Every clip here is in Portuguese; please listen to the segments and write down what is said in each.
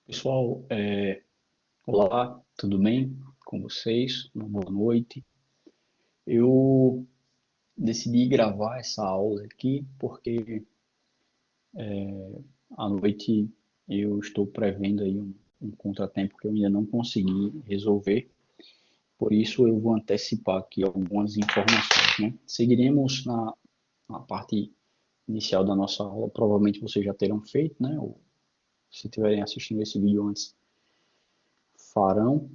Pessoal, olá, tudo bem com vocês? Uma boa noite. Eu decidi gravar essa aula aqui porque à noite eu estou prevendo aí um contratempo que eu ainda não consegui resolver. Por isso eu vou antecipar aqui algumas informações, né? Seguiremos na parte inicial da nossa aula, provavelmente vocês já terão feito, né? Ou se estiverem assistindo esse vídeo antes, farão.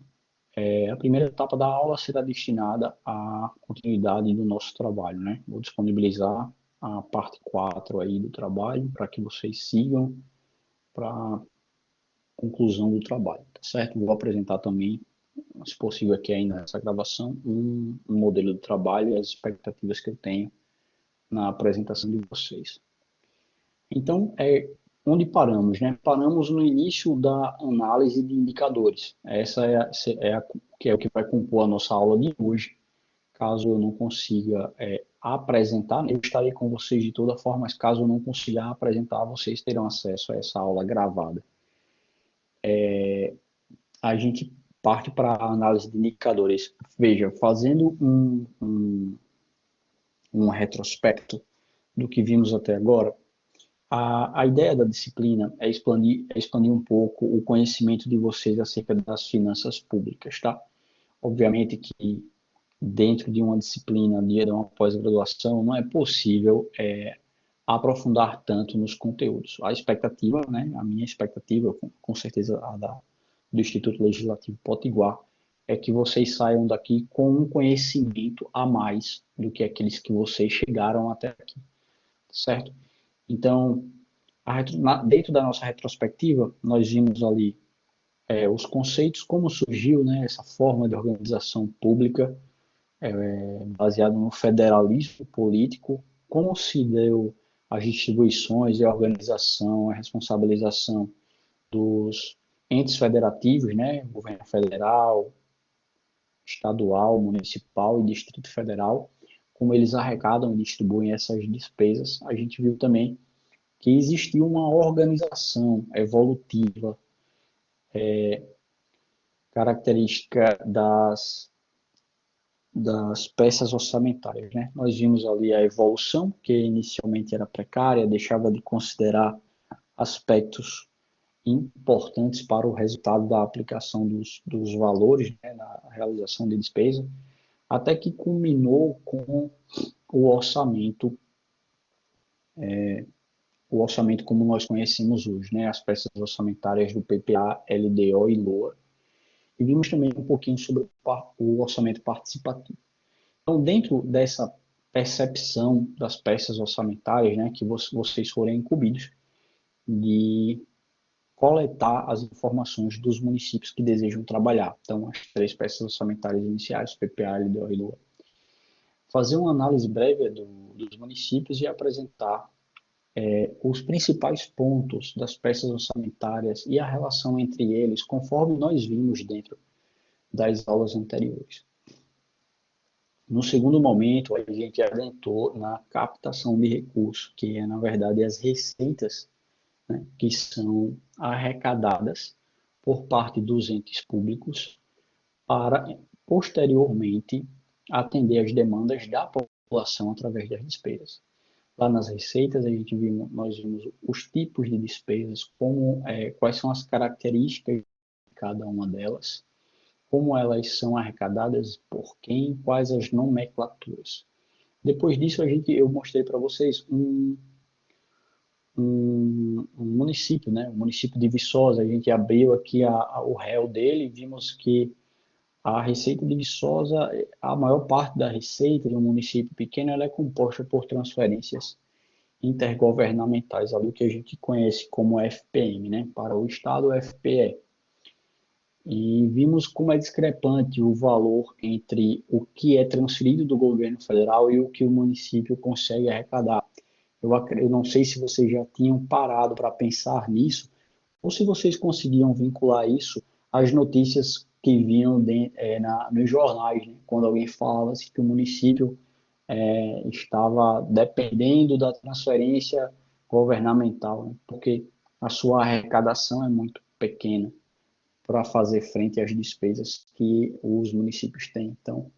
A primeira etapa da aula será destinada à continuidade do nosso trabalho, né? Vou disponibilizar a parte 4 aí do trabalho para que vocês sigam para a conclusão do trabalho, tá certo? Vou apresentar também, se possível aqui ainda nessa gravação, um modelo de trabalho e as expectativas que eu tenho na apresentação de vocês. Então, onde paramos, né? Paramos no início da análise de indicadores. Essa que é o que vai compor a nossa aula de hoje. Caso eu não consiga apresentar, eu estarei com vocês de toda forma, mas caso eu não consiga apresentar, vocês terão acesso a essa aula gravada. A gente parte para a análise de indicadores. Veja, fazendo um retrospecto do que vimos até agora, a ideia da disciplina é expandir um pouco o conhecimento de vocês acerca das finanças públicas, tá? Obviamente que dentro de uma disciplina de uma pós-graduação não é possível aprofundar tanto nos conteúdos. A expectativa, né, a minha expectativa, com certeza do Instituto Legislativo Potiguar, é que vocês saiam daqui com um conhecimento a mais do que aqueles que vocês chegaram até aqui, certo? Então, dentro da nossa retrospectiva, nós vimos ali os conceitos, como surgiu, né, essa forma de organização pública baseado no federalismo político, como se deu as distribuições e a organização, a responsabilização dos entes federativos, né, governo federal, estadual, municipal e Distrito Federal, como eles arrecadam e distribuem essas despesas. A gente viu também que existiu uma organização evolutiva característica das peças orçamentárias, né? Nós vimos ali a evolução, que inicialmente era precária, deixava de considerar aspectos importantes para o resultado da aplicação dos valores, né, na realização de despesa, até que culminou com o orçamento, o orçamento como nós conhecemos hoje, né, as peças orçamentárias do PPA, LDO e LOA. E vimos também um pouquinho sobre o orçamento participativo. Então, dentro dessa percepção das peças orçamentárias, né, que vocês forem incumbidos de coletar as informações dos municípios que desejam trabalhar. Então, as três peças orçamentárias iniciais, PPA, LDO e LOA. Fazer uma análise breve dos municípios e apresentar os principais pontos das peças orçamentárias e a relação entre eles, conforme nós vimos dentro das aulas anteriores. No segundo momento, a gente adentrou na captação de recursos, que é, na verdade, as receitas, né, que são arrecadadas por parte dos entes públicos para, posteriormente, atender às demandas da população através das despesas. Lá nas receitas, nós vimos os tipos de despesas, quais são as características de cada uma delas, como elas são arrecadadas, por quem, quais as nomenclaturas. Depois disso, eu mostrei para vocês um município, né? O município de Viçosa. A gente abriu aqui o réu dele e vimos que a receita de Viçosa, a maior parte da receita de um município pequeno, ela é composta por transferências intergovernamentais, ali o que a gente conhece como FPM, né? Para o Estado, FPE. E vimos como é discrepante o valor entre o que é transferido do governo federal e o que o município consegue arrecadar. Eu não sei se vocês já tinham parado para pensar nisso, ou se vocês conseguiam vincular isso às notícias que vinham nos jornais, né? Quando alguém falava assim, que o município estava dependendo da transferência governamental, né? Porque a sua arrecadação é muito pequena para fazer frente às despesas que os municípios têm. Então,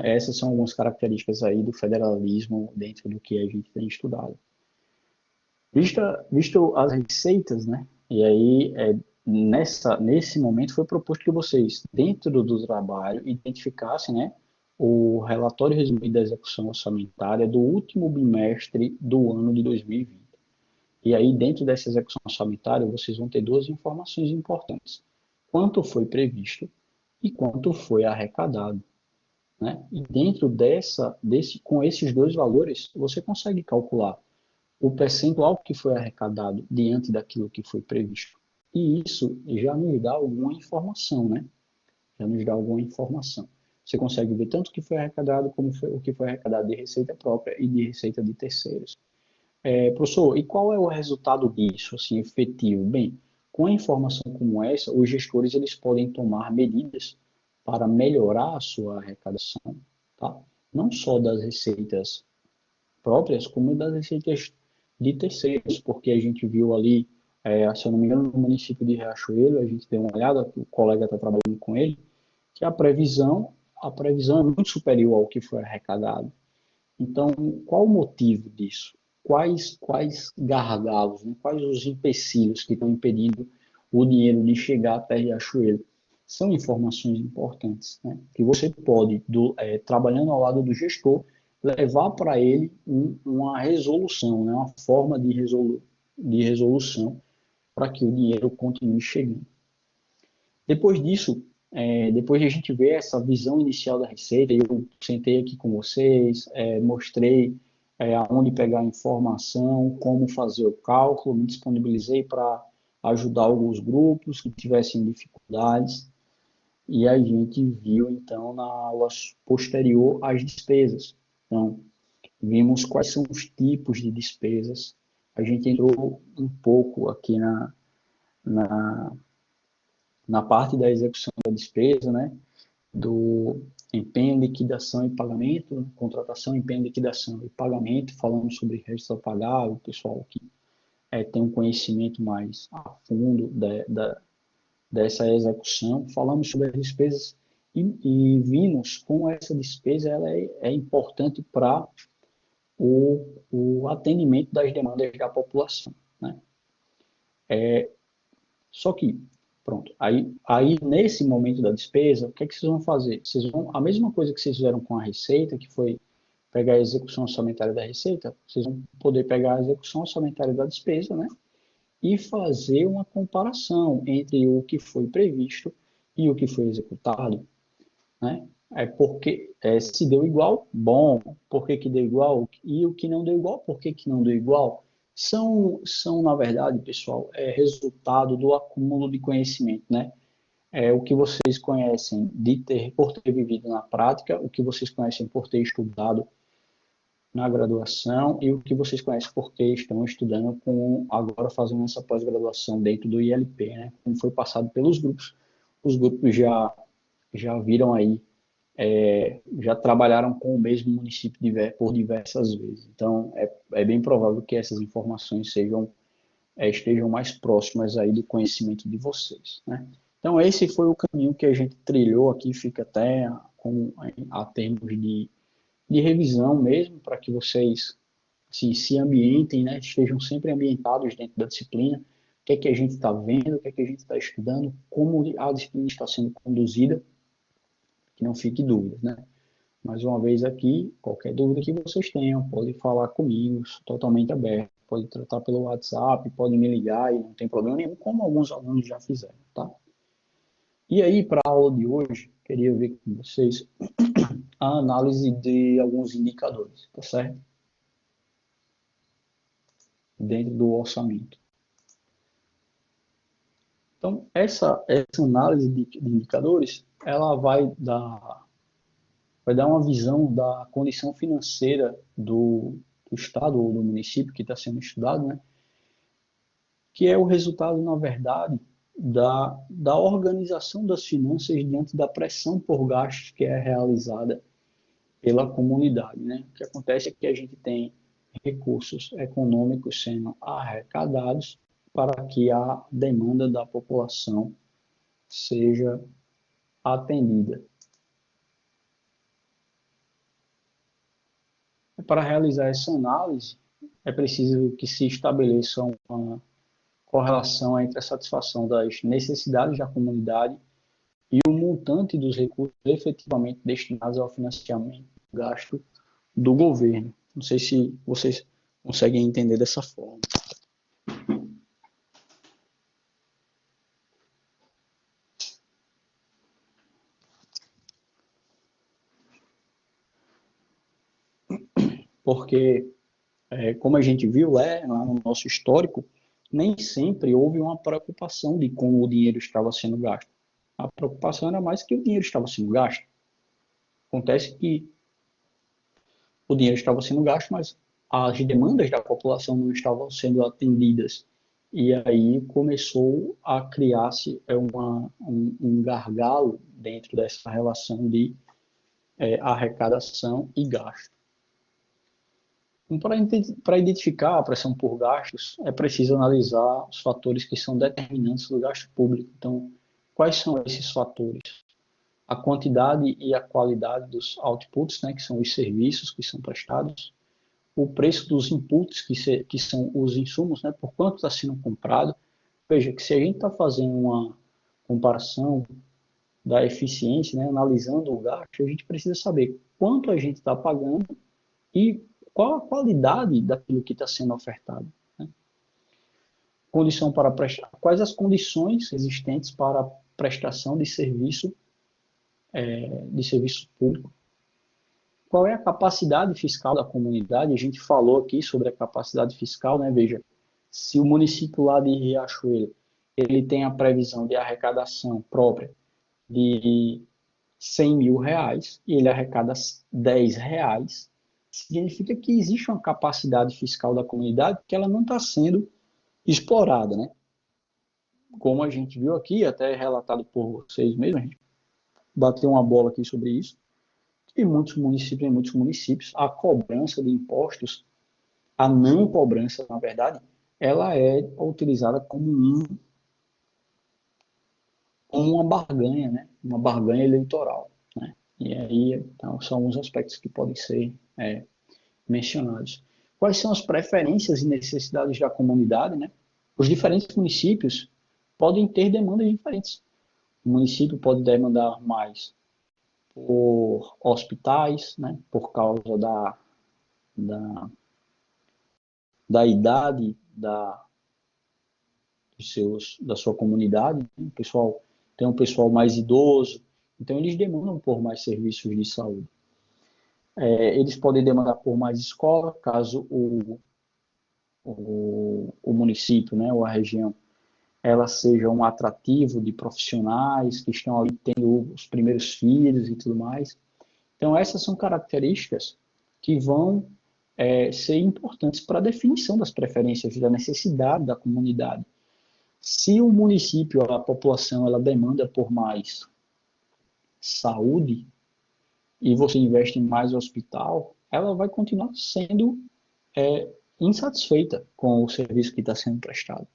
essas são algumas características aí do federalismo dentro do que a gente tem estudado. Visto as receitas, né? E aí, nesse momento, foi proposto que vocês, dentro do trabalho, identificassem, né, o relatório resumido da execução orçamentária do último bimestre do ano de 2020. E aí, dentro dessa execução orçamentária, vocês vão ter duas informações importantes. Quanto foi previsto e quanto foi arrecadado. Né? E dentro com esses dois valores, você consegue calcular o percentual que foi arrecadado diante daquilo que foi previsto. E isso já nos dá alguma informação, né? Já nos dá alguma informação. Você consegue ver tanto o que foi arrecadado como o que foi arrecadado de receita própria e de receita de terceiros. Professor, e qual é o resultado disso, assim, efetivo? Bem, com a informação como essa, os gestores eles podem tomar medidas para melhorar a sua arrecadação, tá? Não só das receitas próprias, como das receitas de terceiros, porque a gente viu ali, se eu não me engano, no município de Riachuelo, a gente deu uma olhada, o colega está trabalhando com ele, que a previsão é muito superior ao que foi arrecadado. Então, qual o motivo disso? Quais gargalos, né? Quais os empecilhos que estão impedindo o dinheiro de chegar até Riachuelo? São informações importantes, né? Que você pode, trabalhando ao lado do gestor, levar para ele uma resolução, né? Uma forma de resolução para que o dinheiro continue chegando. Depois disso, depois de a gente ver essa visão inicial da receita, eu sentei aqui com vocês, mostrei aonde pegar a informação, como fazer o cálculo, me disponibilizei para ajudar alguns grupos que tivessem dificuldades, e a gente viu, então, na aula posterior, as despesas. Então, vimos quais são os tipos de despesas, a gente entrou um pouco aqui na, na parte da execução da despesa, né, do empenho, liquidação e pagamento, contratação, empenho, liquidação e pagamento, falando sobre registro a pagar, o pessoal que tem um conhecimento mais a fundo dessa execução, falamos sobre as despesas vimos como essa despesa ela é importante para o atendimento das demandas da população. Né? Só que, pronto, aí nesse momento da despesa, o que é que vocês vão fazer? Vocês vão, a mesma coisa que vocês fizeram com a receita, que foi pegar a execução orçamentária da receita, vocês vão poder pegar a execução orçamentária da despesa, né? E fazer uma comparação entre o que foi previsto e o que foi executado, né? Porque se deu igual, bom, por que que deu igual? E o que não deu igual, por que que não deu igual? São na verdade, pessoal, resultado do acúmulo de conhecimento, né? O que vocês conhecem por ter vivido na prática, o que vocês conhecem por ter estudado na graduação e o que vocês conhecem porque estão estudando agora fazendo essa pós-graduação dentro do ILP, né? Como foi passado pelos grupos. Os grupos já viram aí, já trabalharam com o mesmo município por diversas vezes. Então, é bem provável que essas informações estejam mais próximas aí do conhecimento de vocês, né? Então, esse foi o caminho que a gente trilhou aqui, fica até a termos de revisão mesmo, para que vocês assim, se ambintem, né, estejam sempre ambientados dentro da disciplina, o que é que a gente está vendo, o que é que a gente está estudando, como a disciplina está sendo conduzida, que não fique dúvidas, né? Mais uma vez aqui, qualquer dúvida que vocês tenham, pode falar comigo, totalmente aberto, pode tratar pelo WhatsApp, pode me ligar e não tem problema nenhum, como alguns alunos já fizeram, tá? E aí, para a aula de hoje, queria ver com vocês a análise de alguns indicadores, tá certo? Dentro do orçamento. Então, essa análise de indicadores, ela vai dar uma visão da condição financeira do estado ou do município que está sendo estudado, né? Que é o resultado, na verdade, da organização das finanças diante da pressão por gastos que é realizada pela comunidade, né? O que acontece é que a gente tem recursos econômicos sendo arrecadados para que a demanda da população seja atendida. Para realizar essa análise, é preciso que se estabeleça uma correlação entre a satisfação das necessidades da comunidade e o montante dos recursos efetivamente destinados ao financiamento gasto do governo. Não sei se vocês conseguem entender dessa forma. Porque, como a gente viu lá no nosso histórico, nem sempre houve uma preocupação de como o dinheiro estava sendo gasto. A preocupação era mais que o dinheiro estava sendo gasto. Acontece que o dinheiro estava sendo gasto, mas as demandas da população não estavam sendo atendidas. E aí começou a criar-se um gargalo dentro dessa relação de arrecadação e gasto. Então, para identificar a pressão por gastos, é preciso analisar os fatores que são determinantes do gasto público. Então, quais são esses fatores? A quantidade e a qualidade dos outputs, né, que são os serviços que são prestados, o preço dos inputs, que são os insumos, né, por quanto está sendo comprado. Veja que se a gente está fazendo uma comparação da eficiência, né, analisando o gasto, a gente precisa saber quanto a gente está pagando e qual a qualidade daquilo que está sendo ofertado. Né? Condição para prestar, quais as condições existentes para a prestação de serviço público. Qual é a capacidade fiscal da comunidade? A gente falou aqui sobre a capacidade fiscal, né? Veja, se o município lá de Riachuelo, ele tem a previsão de arrecadação própria de 100 mil reais e ele arrecada 10 reais, significa que existe uma capacidade fiscal da comunidade que ela não está sendo explorada, né? Como a gente viu aqui, até relatado por vocês mesmos, a gente bateu uma bola aqui sobre isso, em muitos municípios, a cobrança de impostos, a não cobrança, na verdade, ela é utilizada como uma barganha, né? Uma barganha eleitoral. Né? E aí então, são alguns aspectos que podem ser mencionados. Quais são as preferências e necessidades da comunidade? Né? Os diferentes municípios podem ter demandas diferentes. O município pode demandar mais por hospitais, né? Por causa da, da idade da sua comunidade. Né? O pessoal tem um pessoal mais idoso, então eles demandam por mais serviços de saúde. Eles podem demandar por mais escola, caso o município, né, ou a região, ela seja um atrativo de profissionais que estão ali tendo os primeiros filhos e tudo mais. Então, essas são características que vão ser importantes para a definição das preferências e da necessidade da comunidade. Se o município, a população, ela demanda por mais saúde e você investe em mais hospital, ela vai continuar sendo insatisfeita com o serviço que está sendo prestado.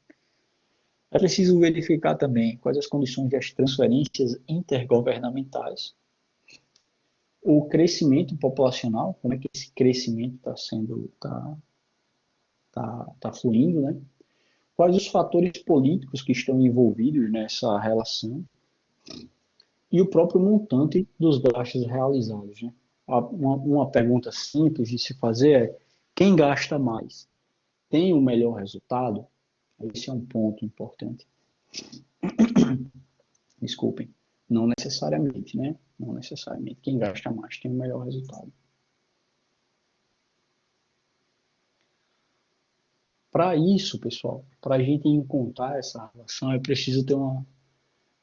É preciso verificar também quais as condições das transferências intergovernamentais, o crescimento populacional, como é que esse crescimento está fluindo, né? Quais os fatores políticos que estão envolvidos nessa relação e o próprio montante dos gastos realizados. Né? Uma pergunta simples de se fazer é: quem gasta mais tem o melhor resultado? Esse é um ponto importante. Desculpem, não necessariamente, né? Não necessariamente. Quem gasta mais tem o melhor resultado. Para isso, pessoal, para a gente encontrar essa relação, é preciso ter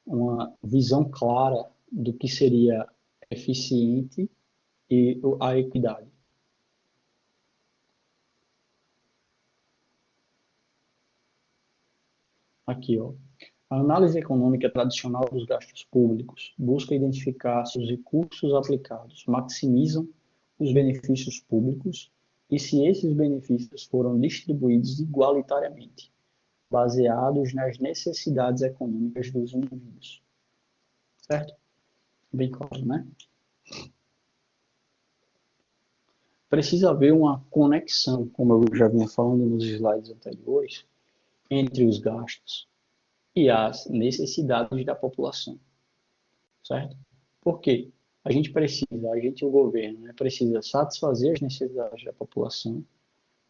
uma visão clara do que seria eficiente e a equidade. Aqui, ó. A análise econômica tradicional dos gastos públicos busca identificar se os recursos aplicados maximizam os benefícios públicos e se esses benefícios foram distribuídos igualitariamente. baseados nas necessidades econômicas dos indivíduos. Certo? Bem claro, né? Precisa haver uma conexão, como eu já vinha falando nos slides anteriores, entre os gastos e as necessidades da população, certo? Por quê? A gente, o governo, né, precisa satisfazer as necessidades da população,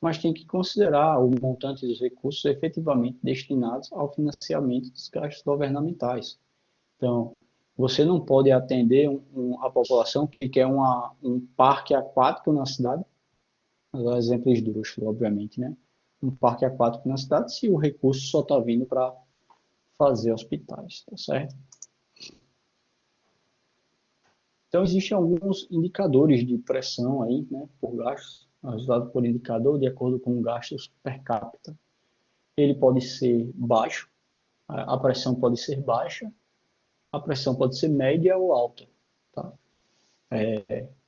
mas tem que considerar o montante dos recursos efetivamente destinados ao financiamento dos gastos governamentais. Então, você não pode atender a população que quer um parque aquático na cidade, exemplos esdrúxulos, obviamente, né? Um parque aquático na cidade, se o recurso só está vindo para fazer hospitais, tá certo? Então, existem alguns indicadores de pressão aí, né, por gastos, ajustado por indicador, de acordo com gastos per capita. Ele pode ser baixo, a pressão pode ser baixa, a pressão pode ser média ou alta, tá?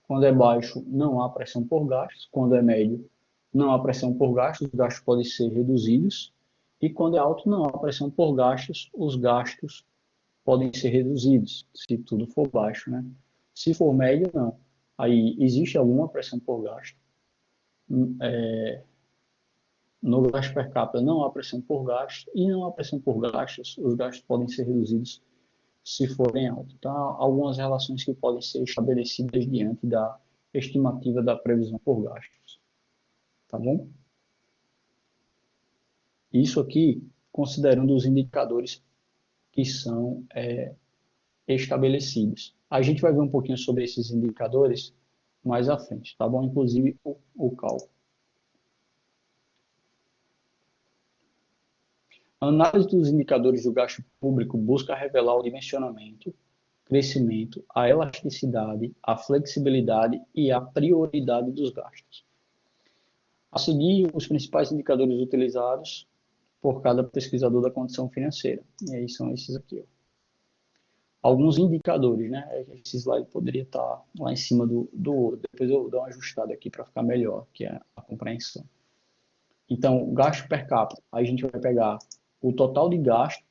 Quando é baixo, não há pressão por gastos. Quando é médio, não há pressão por gastos, os gastos podem ser reduzidos. E quando é alto, não há pressão por gastos, os gastos podem ser reduzidos, se tudo for baixo, né? Se for médio, não. Aí existe alguma pressão por gasto. No gasto per capita não há pressão por gasto e não há pressão por gastos, os gastos podem ser reduzidos se forem altos. Então, há algumas relações que podem ser estabelecidas diante da estimativa da previsão por gastos. Tá bom? Isso aqui, considerando os indicadores que são estabelecidos. A gente vai ver um pouquinho sobre esses indicadores mais à frente, tá bom? Inclusive o cálculo. A análise dos indicadores do gasto público busca revelar o dimensionamento, crescimento, a elasticidade, a flexibilidade e a prioridade dos gastos. A seguir, os principais indicadores utilizados por cada pesquisador da condição financeira. E aí são esses aqui. Ó. Alguns indicadores, né? Esse slide poderia estar lá em cima do outro. Depois eu dou uma ajustada aqui para ficar melhor, que é a compreensão. Então, gasto per capita. Aí a gente vai pegar o total de gasto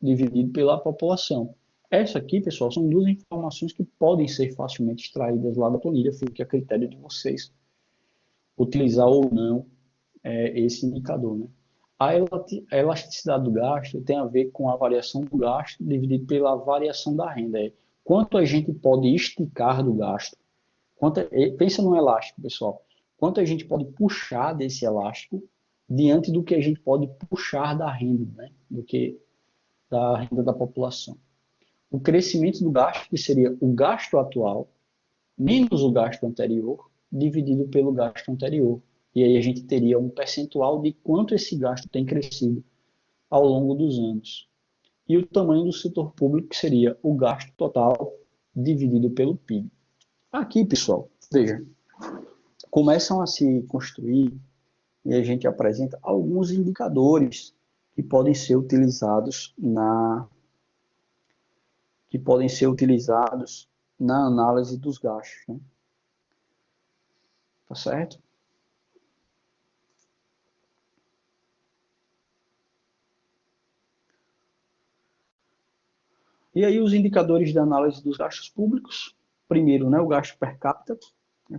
dividido pela população. Essa aqui, pessoal, são duas informações que podem ser facilmente extraídas lá da planilha, fica a critério de vocês utilizar ou não esse indicador. Né? A elasticidade do gasto tem a ver com a variação do gasto dividido pela variação da renda. Quanto a gente pode esticar do gasto, pensa no elástico, pessoal, quanto a gente pode puxar desse elástico diante do que a gente pode puxar da renda, né? Do que da renda da população. O crescimento do gasto, que seria o gasto atual, menos o gasto anterior, dividido pelo gasto anterior. E aí a gente teria um percentual de quanto esse gasto tem crescido ao longo dos anos. E o tamanho do setor público, que seria o gasto total dividido pelo PIB. Aqui, pessoal, veja, começam a se construir e a gente apresenta alguns indicadores que podem ser utilizados na análise dos gastos. Né? Tá certo? E aí os indicadores de análise dos gastos públicos. Primeiro, né, o gasto per capita,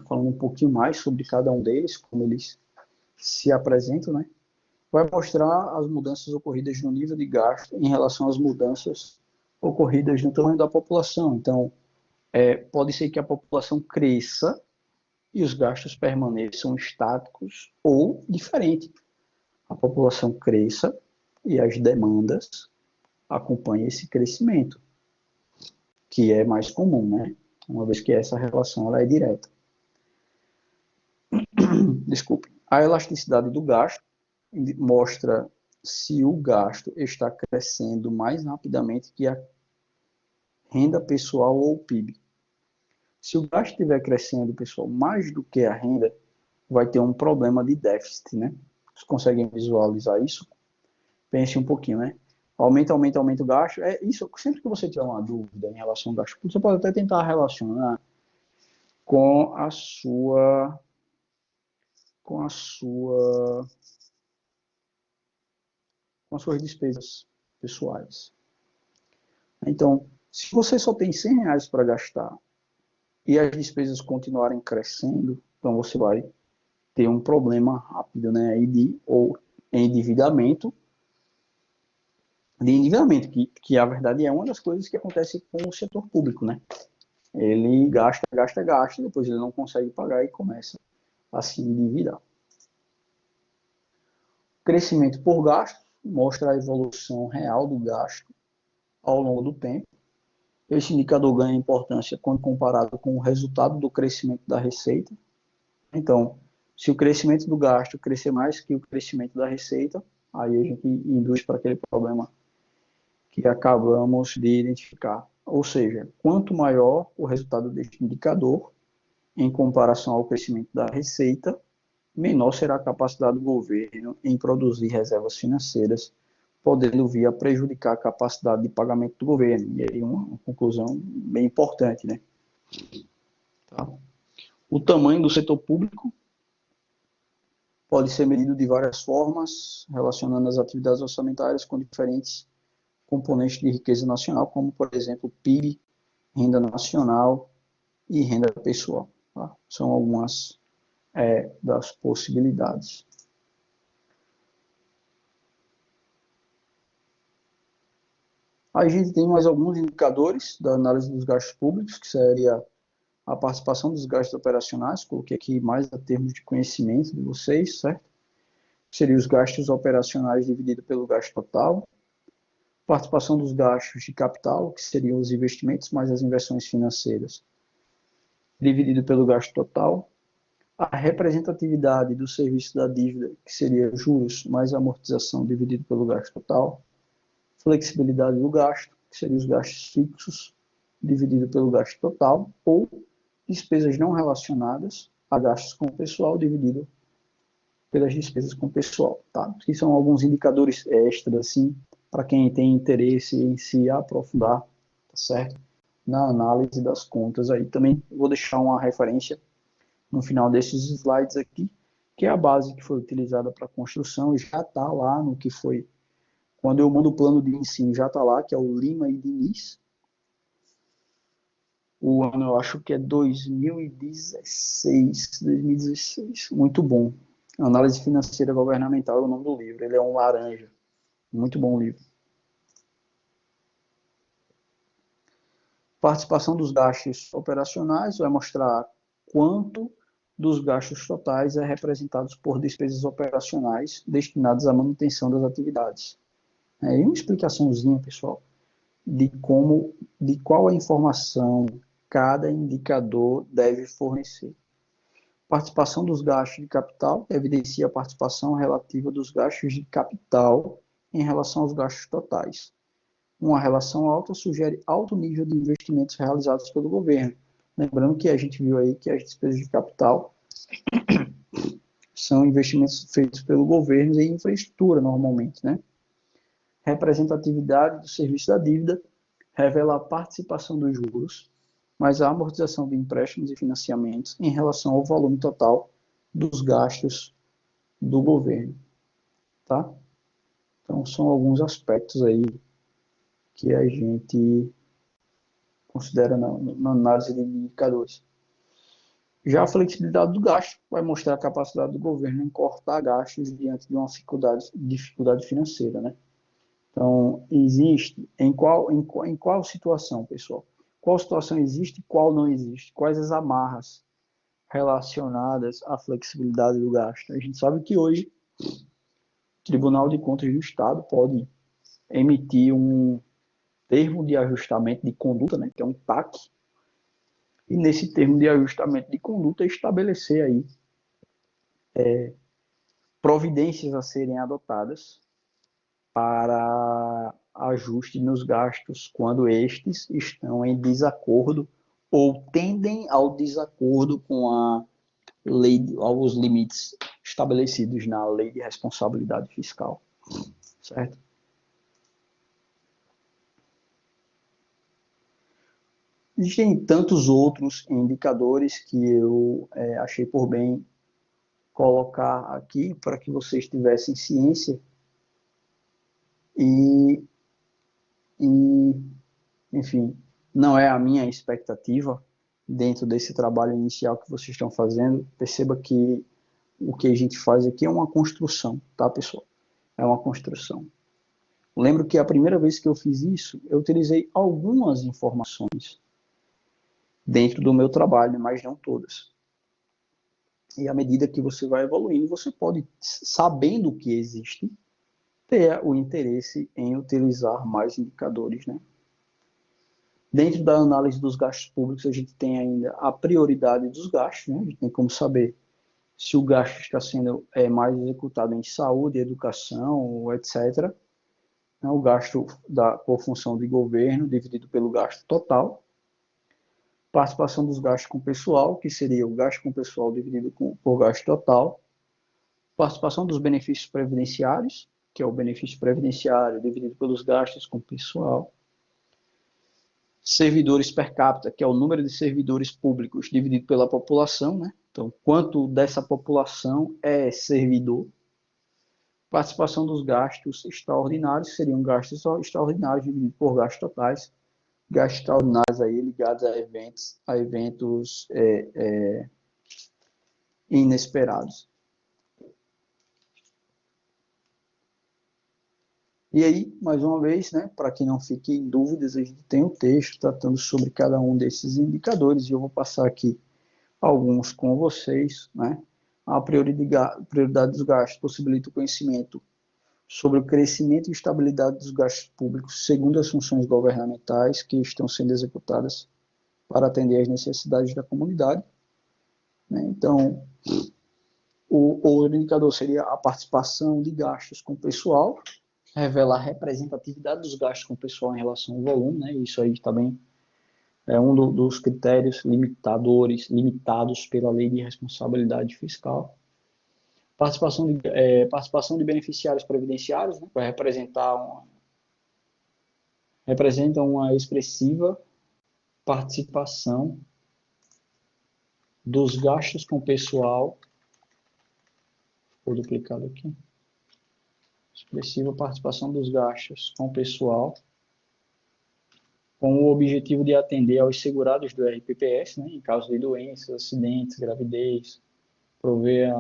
falando um pouquinho mais sobre cada um deles, como eles se apresentam, né? Vai mostrar as mudanças ocorridas no nível de gasto em relação às mudanças ocorridas no tamanho da população. Então, pode ser que a população cresça e os gastos permaneçam estáticos ou diferente. A população cresça e as demandas acompanhem esse crescimento, que é mais comum, né? Uma vez que essa relação ela é direta. Desculpe. A elasticidade do gasto mostra se o gasto está crescendo mais rapidamente que a renda pessoal ou o PIB. Se o gasto estiver crescendo, pessoal, mais do que a renda, vai ter um problema de déficit, né? Vocês conseguem visualizar isso? Pense um pouquinho, né? Aumenta o gasto. Isso, sempre que você tiver uma dúvida em relação ao gasto, você pode até tentar relacionar com a sua com as suas despesas pessoais. Então, se você só tem R$ 100 para gastar e as despesas continuarem crescendo, então você vai ter um problema rápido, né, aí ou endividamento, que a verdade é uma das coisas que acontece com o setor público, né? Ele gasta, gasta, gasta, depois ele não consegue pagar e começa a se endividar. Crescimento por gasto mostra a evolução real do gasto ao longo do tempo. Esse indicador ganha importância quando comparado com o resultado do crescimento da receita. Então, se o crescimento do gasto crescer mais que o crescimento da receita, aí a gente induz para aquele problema que acabamos de identificar. Ou seja, quanto maior o resultado deste indicador, em comparação ao crescimento da receita, menor será a capacidade do governo em produzir reservas financeiras, podendo vir a prejudicar a capacidade de pagamento do governo. E aí uma conclusão bem importante, né? Tá? O tamanho do setor público pode ser medido de várias formas, relacionando as atividades orçamentárias com diferentes componentes de riqueza nacional, como, por exemplo, PIB, renda nacional e renda pessoal. Tá? São algumas das possibilidades. A gente tem mais alguns indicadores da análise dos gastos públicos, que seria a participação dos gastos operacionais, coloquei aqui mais a termos de conhecimento de vocês, certo? Seria os gastos operacionais dividido pelo gasto total. Participação dos gastos de capital, que seriam os investimentos mais as inversões financeiras, dividido pelo gasto total. A representatividade do serviço da dívida, que seria juros mais amortização dividido pelo gasto total. Flexibilidade do gasto, que seriam os gastos fixos, dividido pelo gasto total, ou despesas não relacionadas a gastos com o pessoal, dividido pelas despesas com o pessoal. Tá? Aqui são alguns indicadores extras, assim, para quem tem interesse em se aprofundar, tá certo? Na análise das contas. Aí também vou deixar uma referência no final desses slides aqui, que é a base que foi utilizada para a construção, já está lá no que foi. Quando eu mando o plano de ensino, já está lá, que é o Lima e Diniz. O ano eu acho que é 2016. Muito bom. Análise Financeira Governamental é o nome do livro. Ele é um laranja. Muito bom livro. Participação dos gastos operacionais vai mostrar quanto dos gastos totais é representados por despesas operacionais destinadas à manutenção das atividades. E uma explicaçãozinha, pessoal, de qual a informação cada indicador deve fornecer. Participação dos gastos de capital evidencia a participação relativa dos gastos de capital em relação aos gastos totais. Uma relação alta sugere alto nível de investimentos realizados pelo governo. Lembrando que a gente viu aí que as despesas de capital são investimentos feitos pelo governo em infraestrutura, normalmente, né? Representatividade do serviço da dívida revela a participação dos juros, mas a amortização de empréstimos e financiamentos em relação ao volume total dos gastos do governo, tá? Então, são alguns aspectos aí que a gente considera na análise de indicadores. Já a flexibilidade do gasto vai mostrar a capacidade do governo em cortar gastos diante de uma dificuldade financeira, né? Então, existe em qual situação, pessoal? Qual situação existe e qual não existe? Quais as amarras relacionadas à flexibilidade do gasto? A gente sabe que hoje o Tribunal de Contas do Estado pode emitir um termo de ajustamento de conduta, né, que é um TAC, e nesse termo de ajustamento de conduta estabelecer aí providências a serem adotadas para ajuste nos gastos quando estes estão em desacordo ou tendem ao desacordo com a lei, aos limites estabelecidos na Lei de Responsabilidade Fiscal, certo? Existem tantos outros indicadores que eu achei por bem colocar aqui para que vocês tivessem ciência E, e, enfim, não é a minha expectativa dentro desse trabalho inicial que vocês estão fazendo. Perceba que o que a gente faz aqui é uma construção, tá, pessoal? É uma construção. Lembro que a primeira vez que eu fiz isso, eu utilizei algumas informações dentro do meu trabalho, mas não todas. E à medida que você vai evoluindo, você pode, sabendo que existe, ter o interesse em utilizar mais indicadores, né? Dentro da análise dos gastos públicos, a gente tem ainda a prioridade dos gastos, né? A gente tem como saber se o gasto está sendo mais executado em saúde, educação, etc. O gasto por função de governo dividido pelo gasto total. Participação dos gastos com pessoal, que seria o gasto com pessoal dividido por gasto total. Participação dos benefícios previdenciários, que é o benefício previdenciário dividido pelos gastos com pessoal. Servidores per capita, que é o número de servidores públicos dividido pela população, né? Então, quanto dessa população é servidor? Participação dos gastos extraordinários, que seriam gastos extraordinários divididos por gastos totais. Gastos extraordinários aí ligados a eventos inesperados. E aí, mais uma vez, né, para que não fique em dúvidas, a gente tem um texto tratando sobre cada um desses indicadores, e eu vou passar aqui alguns com vocês, né? A prioridade dos gastos possibilita o conhecimento sobre o crescimento e estabilidade dos gastos públicos segundo as funções governamentais que estão sendo executadas para atender às necessidades da comunidade, né? Então, o outro indicador seria a participação de gastos com pessoal, revela a representatividade dos gastos com pessoal em relação ao volume, né? Isso aí também é um dos critérios limitados pela Lei de Responsabilidade Fiscal. Participação de beneficiários previdenciários, né? Vai representa uma expressiva participação dos gastos com pessoal, vou duplicado aqui, expressiva participação dos gastos com pessoal, com o objetivo de atender aos segurados do RPPS, né, em caso de doenças, acidentes, gravidez, prover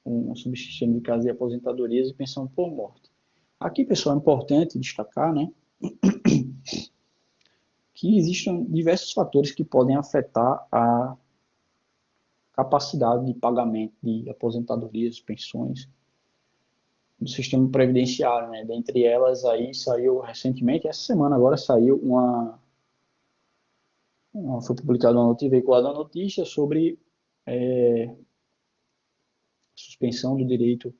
um subsídio de casa de aposentadorias e pensão por morte. Aqui, pessoal, é importante destacar, né, que existem diversos fatores que podem afetar a capacidade de pagamento de aposentadorias, pensões do sistema previdenciário, né? Dentre elas aí saiu recentemente, essa semana agora saiu foi publicada uma notícia, veiculada uma notícia sobre suspensão do direito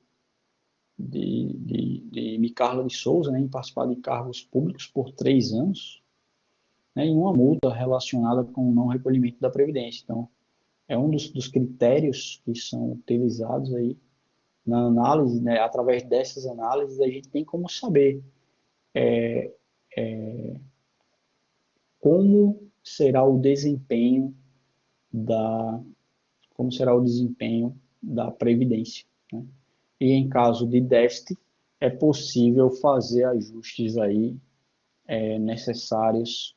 de Micarla de Souza, né, em participar de cargos públicos por 3 anos, né, e uma multa relacionada com o não recolhimento da Previdência. Então, é um dos critérios que são utilizados aí na análise, né, através dessas análises, a gente tem como saber como será o desempenho da como será o desempenho da Previdência, né? E em caso de déficit, é possível fazer ajustes aí necessários